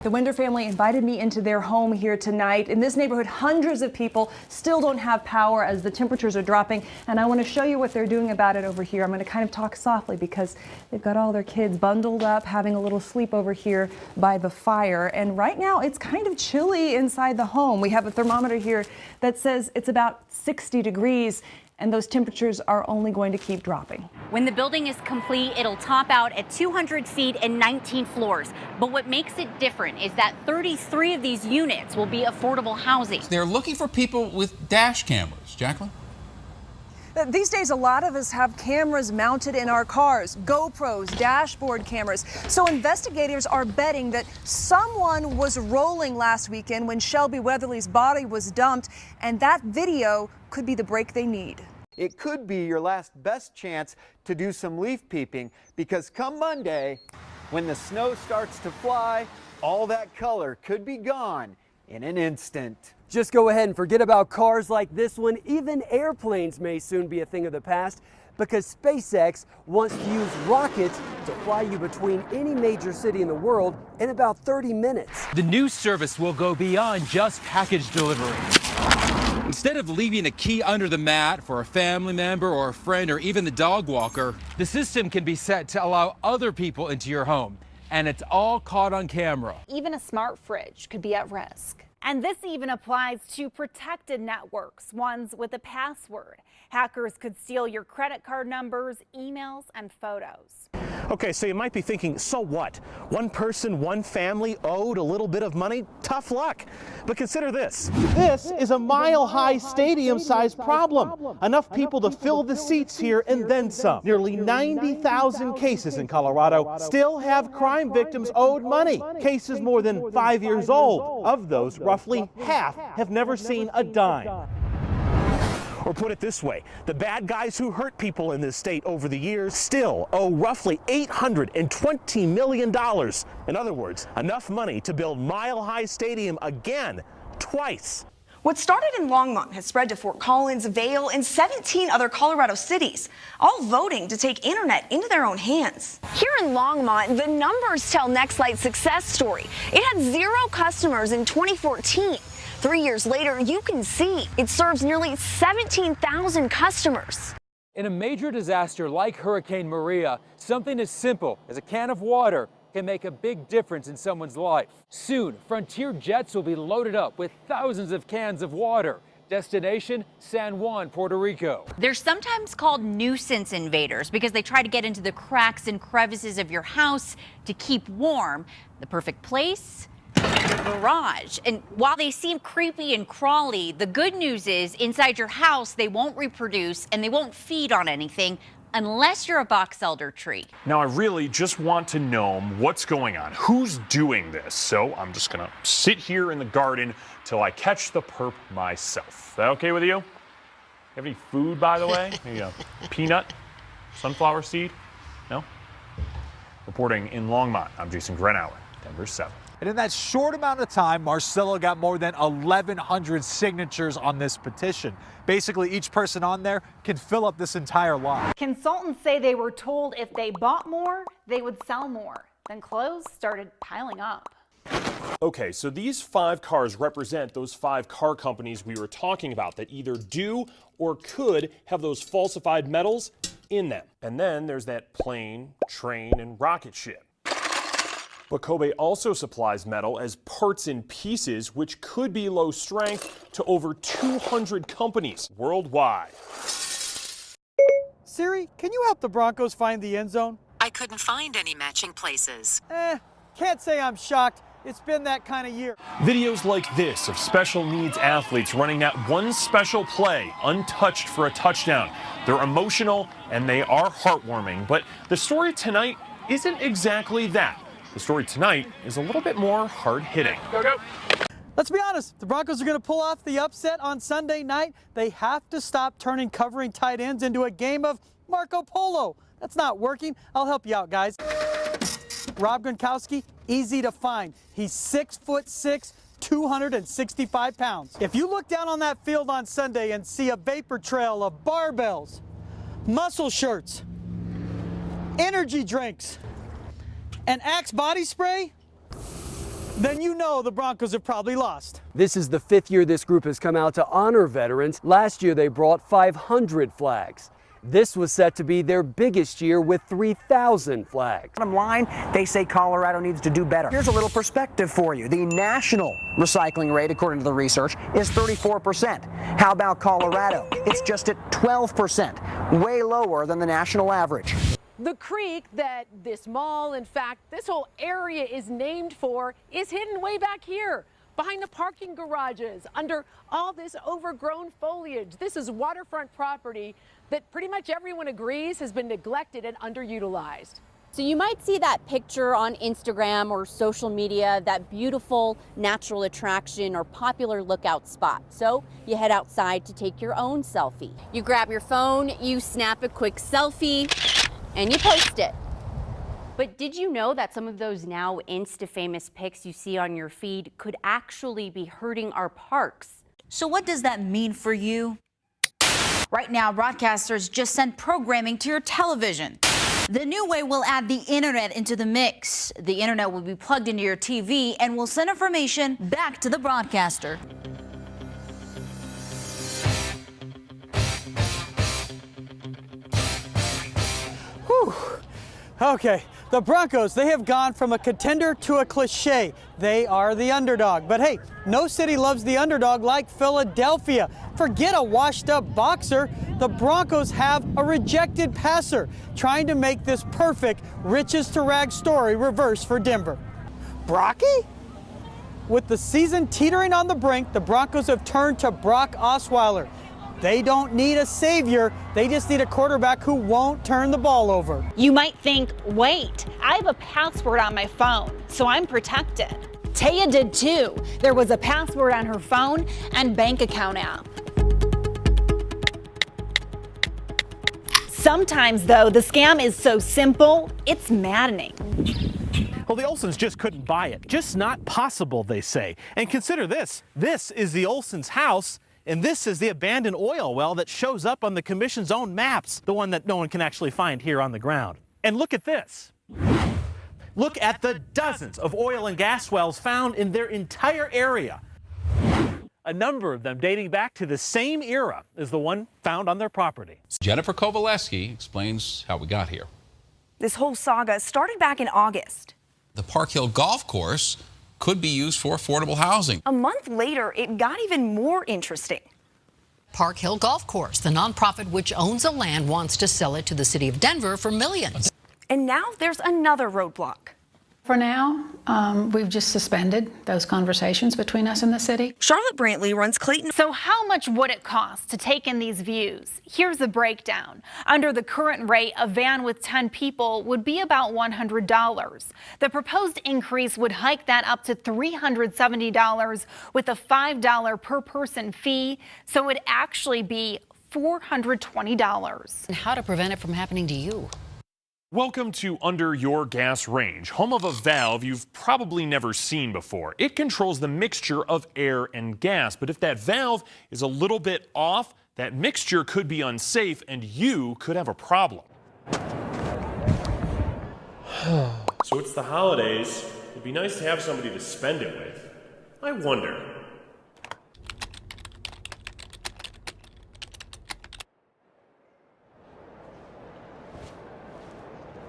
The Winder family invited me into their home here tonight. In this neighborhood, hundreds of people still don't have power as the temperatures are dropping, and I want to show you what they're doing about it over here. I'm going to kind of talk softly because they've got all their kids bundled up, having a little sleep over here by the fire, and right now it's kind of chilly inside the home. We have a thermometer here that says it's about 60 degrees. And those temperatures are only going to keep dropping. When the building is complete, it'll top out at 200 feet and 19 floors. But what makes it different is that 33 of these units will be affordable housing. They're looking for people with dash cameras. Jacqueline? These days, a lot of us have cameras mounted in our cars, GoPros, dashboard cameras. So investigators are betting that someone was rolling last weekend when Shelby Weatherly's body was dumped, and that video could be the break they need. It could be your last best chance to do some leaf peeping, because come Monday, when the snow starts to fly, all that color could be gone in an instant. Just go ahead and forget about cars like this one. Even airplanes may soon be a thing of the past, because SpaceX wants to use rockets to fly you between any major city in the world in about 30 minutes. The new service will go beyond just package delivery. Instead of leaving a key under the mat for a family member or a friend or even the dog walker, the system can be set to allow other people into your home, and it's all caught on camera. Even a smart fridge could be at risk. And this even applies to protected networks, ones with a password. Hackers could steal your credit card numbers, emails, and photos. Okay, so you might be thinking, so what? One person, one family owed a little bit of money? Tough luck. But consider this. This is a mile-high stadium-sized problem. Enough people to fill the seats here and then some. Nearly 90,000 cases in Colorado still have crime victims owed money. Cases more than 5 years old. Of those, roughly half have never seen a dime. Or put it this way, the bad guys who hurt people in this state over the years still owe roughly $820 million. In other words, enough money to build Mile High Stadium again, twice. What started in Longmont has spread to Fort Collins, Vail, and 17 other Colorado cities, all voting to take internet into their own hands. Here in Longmont, the numbers tell Nextlight's success story. It had 0 customers in 2014. 3 years later, you can see it serves nearly 17,000 customers. In a major disaster like Hurricane Maria, something as simple as a can of water can make a big difference in someone's life. Soon, Frontier jets will be loaded up with thousands of cans of water. Destination, San Juan, Puerto Rico. They're sometimes called nuisance invaders because they try to get into the cracks and crevices of your house to keep warm. The perfect place? Garage. And while they seem creepy and crawly, the good news is inside your house they won't reproduce and they won't feed on anything unless you're a box elder tree. Now I really just want to know what's going on. Who's doing this? So I'm just gonna sit here in the garden till I catch the perp myself. Is that okay with you? Have any food, by the way? Maybe a peanut? Sunflower seed? No? Reporting in Longmont, I'm Jason Grenauer, Denver 7. And in that short amount of time, Marcelo got more than 1,100 signatures on this petition. Basically, each person on there can fill up this entire lot. Consultants say they were told if they bought more, they would sell more. Then clothes started piling up. Okay, so these 5 cars represent those 5 car companies we were talking about that either do or could have those falsified metals in them. And then there's that plane, train, and rocket ship. But Kobe also supplies metal as parts and pieces, which could be low strength, to over 200 companies worldwide. Siri, can you help the Broncos find the end zone? I couldn't find any matching places. Can't say I'm shocked. It's been that kind of year. Videos like this of special needs athletes running that one special play untouched for a touchdown. They're emotional and they are heartwarming, but the story tonight isn't exactly that. The story tonight is a little bit more hard-hitting. Go. Let's be honest, the Broncos are going to pull off the upset on Sunday night. They have to stop turning covering tight ends into a game of Marco Polo. That's not working. I'll help you out, guys. Rob Gronkowski, easy to find. He's 6'6", 265 pounds. If you look down on that field on Sunday and see a vapor trail of barbells, muscle shirts, energy drinks, and Axe body spray, then you know the Broncos have probably lost. This is the 5th year this group has come out to honor veterans. Last year they brought 500 flags. This was set to be their biggest year with 3,000 flags. Bottom line, they say Colorado needs to do better. Here's a little perspective for you. The national recycling rate, according to the research, is 34%. How about Colorado? It's just at 12%, way lower than the national average. The creek that this mall, in fact, this whole area is named for, is hidden way back here, behind the parking garages, under all this overgrown foliage. This is waterfront property that pretty much everyone agrees has been neglected and underutilized. So you might see that picture on Instagram or social media, that beautiful natural attraction or popular lookout spot. So you head outside to take your own selfie. You grab your phone, you snap a quick selfie, and you post it. But did you know that some of those now Insta-famous pics you see on your feed could actually be hurting our parks? So what does that mean for you? Right now, broadcasters just send programming to your television. The new way will add the internet into the mix. The internet will be plugged into your TV and will send information back to the broadcaster. Whew. Okay, the Broncos, they have gone from a contender to a cliche. They are the underdog. But hey, no city loves the underdog like Philadelphia. Forget a washed-up boxer. The Broncos have a rejected passer, trying to make this perfect riches-to-rags story reverse for Denver. Brocky? With the season teetering on the brink, the Broncos have turned to Brock Osweiler. They don't need a savior. They just need a quarterback who won't turn the ball over. You might think, wait, I have a password on my phone, so I'm protected. Taya did too. There was a password on her phone and bank account app. Sometimes, though, the scam is so simple, it's maddening. Well, the Olsons just couldn't buy it. Just not possible, they say. And consider this. This is the Olsons' house, and this is the abandoned oil well that shows up on the commission's own maps, the one that no one can actually find here on the ground. And look at this. Look at the dozens of oil and gas wells found in their entire area. A number of them dating back to the same era as the one found on their property. Jennifer Kovaleski explains how we got here. This whole saga started back in August. The Park Hill Golf Course could be used for affordable housing. A month later, it got even more interesting. Park Hill Golf Course, the nonprofit which owns the land, wants to sell it to the city of Denver for millions. And now there's another roadblock. For now, we've just suspended those conversations between us and the city. Charlotte Brantley runs Clayton. So how much would it cost to take in these views? Here's the breakdown. Under the current rate, a van with 10 people would be about $100. The proposed increase would hike that up to $370 with a $5 per person fee, so it would actually be $420. And how to prevent it from happening to you. Welcome to Under Your Gas Range, home of a valve you've probably never seen before. It controls the mixture of air and gas, but if that valve is a little bit off, that mixture could be unsafe and you could have a problem. So it's the holidays. It'd be nice to have somebody to spend it with. I wonder.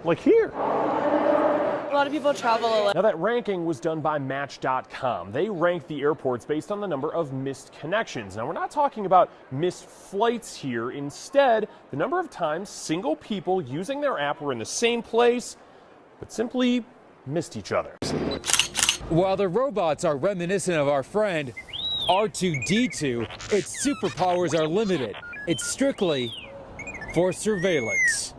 Like here. A lot of people travel a lot. Now that ranking was done by Match.com. They ranked the airports based on the number of missed connections. Now we're not talking about missed flights here. Instead, the number of times single people using their app were in the same place, but simply missed each other. While the robots are reminiscent of our friend R2-D2, its superpowers are limited. It's strictly for surveillance.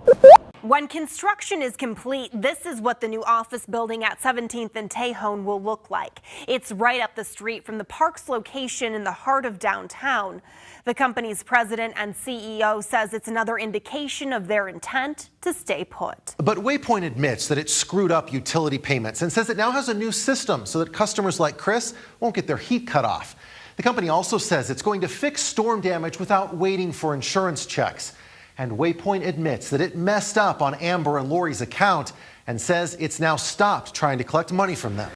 When construction is complete, this is what the new office building at 17th and Tejon will look like. It's right up the street from the park's location in the heart of downtown. The company's president and CEO says it's another indication of their intent to stay put. But Waypoint admits that it screwed up utility payments and says it now has a new system so that customers like Chris won't get their heat cut off. The company also says it's going to fix storm damage without waiting for insurance checks. And Waypoint admits that it messed up on Amber and Lori's account and says it's now stopped trying to collect money from them.